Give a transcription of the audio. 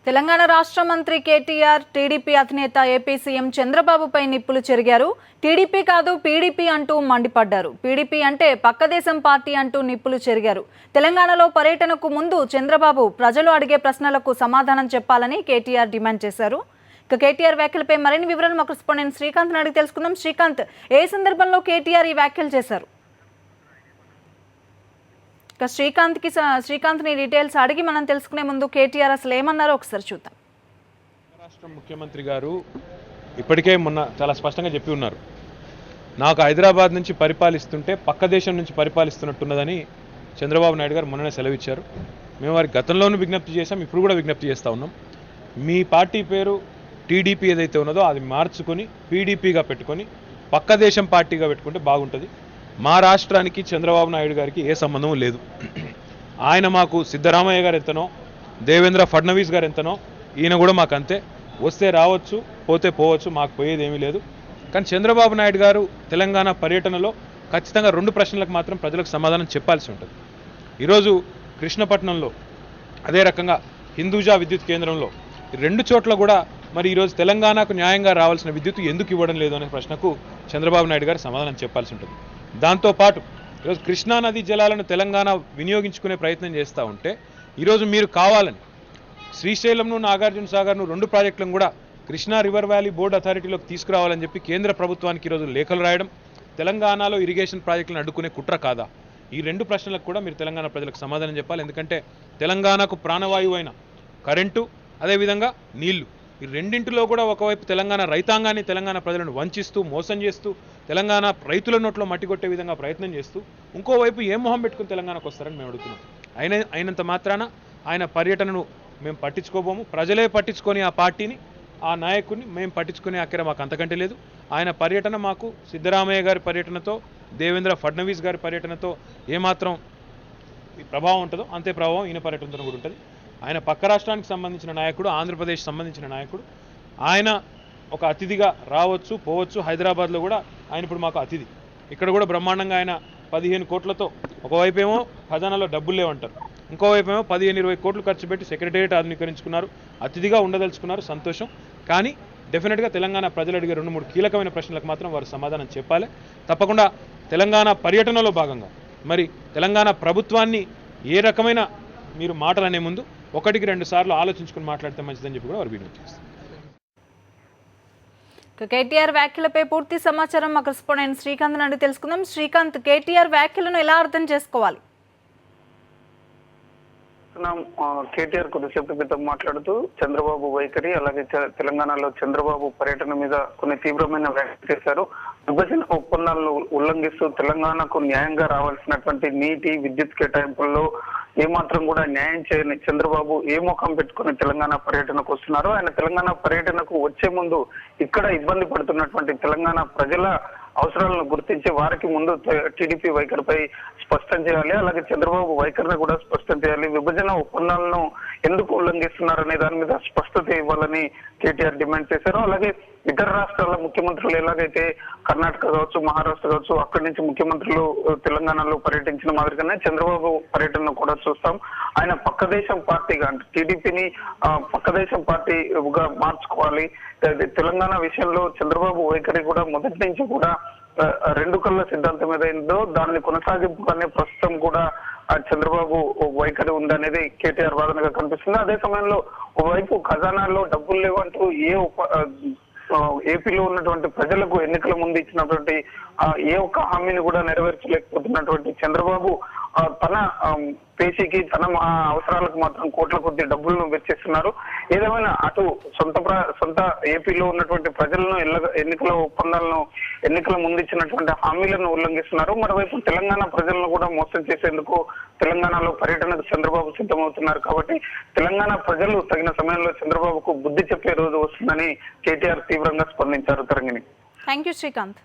తెలంగాణ రాష్ట్ర మంత్రి కేటీఆర్ టీడీపీ అధినేత ఏపీ సీఎం చంద్రబాబుపై నిప్పులు చెరిగారు. టీడీపీ కాదు పీడీపీ అంటూ మండిపడ్డారు. పీడీపీ అంటే పక్కదేశం పార్టీ అంటూ నిప్పులు చెరిగారు. తెలంగాణలో పర్యటనకు ముందు చంద్రబాబు ప్రజలు అడిగే ప్రశ్నలకు సమాధానం చెప్పాలని కేటీఆర్ డిమాండ్ చేశారు. ఇక కేటీఆర్ వ్యాఖ్యలపై మరిన్ని వివరాలు మా కరెస్పాండెంట్ శ్రీకాంత్ అడిగి తెలుసుకుందాం. శ్రీకాంత్, ఏ సందర్భంలో కేటీఆర్ ఈ వ్యాఖ్యలు చేశారు? శ్రీకాంత్ని డీటెయిల్స్ అడిగి మనం తెలుసుకునే ముందు కేటీఆర్ అసలు ఏమన్నారో ఒకసారి చూద్దాం. రాష్ట్ర ముఖ్యమంత్రి గారు ఇప్పటికే మొన్న చాలా స్పష్టంగా చెప్పి ఉన్నారు, నాకు హైదరాబాద్ నుంచి పరిపాలిస్తుంటే పక్క దేశం నుంచి పరిపాలిస్తున్నట్టున్నదని చంద్రబాబు నాయుడు గారు మొన్ననే సెలవిచ్చారు. మేము వారికి గతంలోనూ విజ్ఞప్తి చేశాం, ఇప్పుడు కూడా విజ్ఞప్తి చేస్తూ ఉన్నాం. మీ పార్టీ పేరు టీడీపీ ఏదైతే ఉన్నదో అది మార్చుకొని పీడీపీగా పెట్టుకొని పక్క దేశం పార్టీగా పెట్టుకుంటే బాగుంటుంది. మా రాష్ట్రానికి చంద్రబాబు నాయుడు గారికి ఏ సంబంధం లేదు. ఆయన మాకు సిద్ధరామయ్య గారు ఎంతనో, దేవేంద్ర ఫడ్నవీస్ గారు ఎంతనో, ఈయన కూడా మాకు అంతే. వస్తే రావచ్చు, పోతే పోవచ్చు, మాకు పోయేది ఏమీ లేదు. కానీ చంద్రబాబు నాయుడు గారు తెలంగాణ పర్యటనలో ఖచ్చితంగా 2 ప్రశ్నలకు మాత్రం ప్రజలకు సమాధానం చెప్పాల్సి ఉంటుంది. ఈరోజు కృష్ణపట్నంలో, అదే రకంగా హిందూజా విద్యుత్ కేంద్రంలో 2 చోట్ల కూడా మరి ఈరోజు తెలంగాణకు న్యాయంగా రావాల్సిన విద్యుత్ ఎందుకు ఇవ్వడం లేదు అనే ప్రశ్నకు చంద్రబాబు నాయుడు గారు సమాధానం చెప్పాల్సి ఉంటుంది. దాంతోపాటు ఈరోజు కృష్ణానది జలాలను తెలంగాణ వినియోగించుకునే ప్రయత్నం చేస్తూ ఉంటే ఈరోజు మీరు కావాలని శ్రీశైలంను, నాగార్జున సాగర్ను 2 ప్రాజెక్టులను కూడా కృష్ణా రివర్ వ్యాలీ బోర్డు అథారిటీలోకి తీసుకురావాలని చెప్పి కేంద్ర ప్రభుత్వానికి ఈరోజు లేఖలు రాయడం తెలంగాణలో ఇరిగేషన్ ప్రాజెక్టులను అడ్డుకునే కుట్ర కాదా? ఈ 2 ప్రశ్నలకు కూడా మీరు తెలంగాణ ప్రజలకు సమాధానం చెప్పాలి. ఎందుకంటే తెలంగాణకు ప్రాణవాయువు అయిన కరెంటు, అదేవిధంగా నీళ్లు, ఈ రెండింటిలో కూడా ఒకవైపు తెలంగాణ రైతాంగాన్ని, తెలంగాణ ప్రజలను వంచిస్తూ, మోసం చేస్తూ, తెలంగాణ రైతుల నోట్లో మట్టి కొట్టే విధంగా ప్రయత్నం చేస్తూ, ఇంకోవైపు ఏం మొహం పెట్టుకుని తెలంగాణకు వస్తారని మేము అడుగుతున్నాం. అయినంత మాత్రాన ఆయన పర్యటనను మేము పట్టించుకోబోము. ప్రజలే పట్టించుకొని ఆ పార్టీని, ఆ నాయకుడిని మేము పట్టించుకునే అక్కర మాకు అంతకంటే లేదు. ఆయన పర్యటన మాకు సిద్ధరామయ్య గారి పర్యటనతో, దేవేంద్ర ఫడ్నవీస్ గారి పర్యటనతో ఏమాత్రం ప్రభావం ఉంటుందో అంతే ప్రభావం ఈయన పర్యటనతో కూడా ఉంటుంది. ఆయన పక్క రాష్ట్రానికి సంబంధించిన నాయకుడు, ఆంధ్రప్రదేశ్ సంబంధించిన నాయకుడు. ఆయన ఒక అతిథిగా రావచ్చు, పోవచ్చు. హైదరాబాద్లో కూడా ఆయన ఇప్పుడు మాకు అతిథి. ఇక్కడ కూడా బ్రహ్మాండంగా ఆయన 15 కోట్లతో, ఒకవైపు ఏమో ఖజానాలో డబ్బులు లేవంటారు, ఇంకోవైపు ఏమో 15-20 కోట్లు ఖర్చు పెట్టి సెక్రటేరియట్ ఆధునీకరించుకున్నారు, అతిథిగా ఉండదలుచుకున్నారు. సంతోషం. కానీ డెఫినెట్గా తెలంగాణ ప్రజలు అడిగే 2-3 కీలకమైన ప్రశ్నలకు మాత్రం వారు సమాధానం చెప్పాలి. తప్పకుండా తెలంగాణ పర్యటనలో భాగంగా మరి తెలంగాణ ప్రభుత్వాన్ని ఏ రకమైన మీరు మాటలు అనే ముందు 1-2 సార్లు ఆలోచించుకుని మాట్లాడితే మంచిదని చెప్పి కూడా వారు విజ్ఞప్తి చేస్తారు. కేటీఆర్ వ్యాఖ్యలపై పూర్తి సమాచారం మా కరెస్పాండెంట్ శ్రీకాంత్ అడిగి తెలుసుకుందాం. శ్రీకాంత్, కేటీఆర్ వ్యాఖ్యలను ఎలా అర్థం చేసుకోవాలి? కేటీఆర్ కొద్దిసేపు క్రితం మాట్లాడుతూ చంద్రబాబు వైఖరి, అలాగే తెలంగాణలో చంద్రబాబు పర్యటన మీద కొన్ని తీవ్రమైన వ్యాఖ్యలు చేశారు. విభజన ఒప్పందాలను ఉల్లంఘిస్తూ తెలంగాణకు న్యాయంగా రావాల్సినటువంటి నీటి, విద్యుత్ కేటాయింపుల్లో ఏమాత్రం కూడా న్యాయం చేయని చంద్రబాబు ఏ ముఖం పెట్టుకుని తెలంగాణ పర్యటనకు వస్తున్నారు. ఆయన తెలంగాణ పర్యటనకు వచ్చే ముందు ఇక్కడ ఇబ్బంది పడుతున్నటువంటి తెలంగాణ ప్రజల అవసరాలను గుర్తించి వారికి ముందు టీడీపీ వైఖరిపై స్పష్టం చేయాలి, అలాగే చంద్రబాబు వైఖరిని కూడా స్పష్టం చేయాలి. విభజన ఒప్పందాలను ఎందుకు ఉల్లంఘిస్తున్నారనే దాని మీద స్పష్టత ఇవ్వాలని కేటీఆర్ డిమాండ్ చేశారు. అలాగే ఇతర రాష్ట్రాల ముఖ్యమంత్రులు ఎలాగైతే కర్ణాటక కావచ్చు, మహారాష్ట్ర కావచ్చు, అక్కడి నుంచి ముఖ్యమంత్రులు తెలంగాణలో పర్యటించిన మాదిరిగానే చంద్రబాబు పర్యటన కూడా చూస్తాం. ఆయన పక్క దేశం పార్టీగా, అంటే టీడీపీని పక్క దేశం పార్టీగా మార్చుకోవాలి. తెలంగాణ విషయంలో చంద్రబాబు వైఖరి కూడా మొదటి నుంచి కూడా 2 కళ్ళ సిద్ధాంతం మీద ఏందో దాన్ని కొనసాగింపుగానే ప్రస్తుతం కూడా చంద్రబాబు వైఖరి ఉందనేది కేటీఆర్ వాదనగా కనిపిస్తుంది. అదే సమయంలో ఓవైపు ఖజానాలో డబ్బులు లేవంటూ ఏపీలో ఉన్నటువంటి ప్రజలకు ఎన్నికల ముందు ఇచ్చినటువంటి ఏ ఒక్క హామీని కూడా నెరవేర్చలేకపోతున్నటువంటి చంద్రబాబు తన పేషీకి, తన అవసరాలకు మాత్రం కోట్ల కొద్ది డబ్బులను వెచ్చిస్తున్నారు. ఏదేమైనా అటు సొంత ఏపీలో ఉన్నటువంటి ప్రజలను ఎన్నికల ఒప్పందాలను, ఎన్నికల ముందు ఇచ్చినటువంటి హామీలను ఉల్లంఘిస్తున్నారు. మరోవైపు తెలంగాణ ప్రజలను కూడా మోసం చేసేందుకు తెలంగాణలో పర్యటనకు చంద్రబాబు సిద్ధమవుతున్నారు. కాబట్టి తెలంగాణ ప్రజలు తగిన సమయంలో చంద్రబాబుకు బుద్ధి చెప్పే రోజు వస్తుందని కేటీఆర్ తీవ్రంగా స్పందించారు. తరంగిణి. Thank you Srikanth.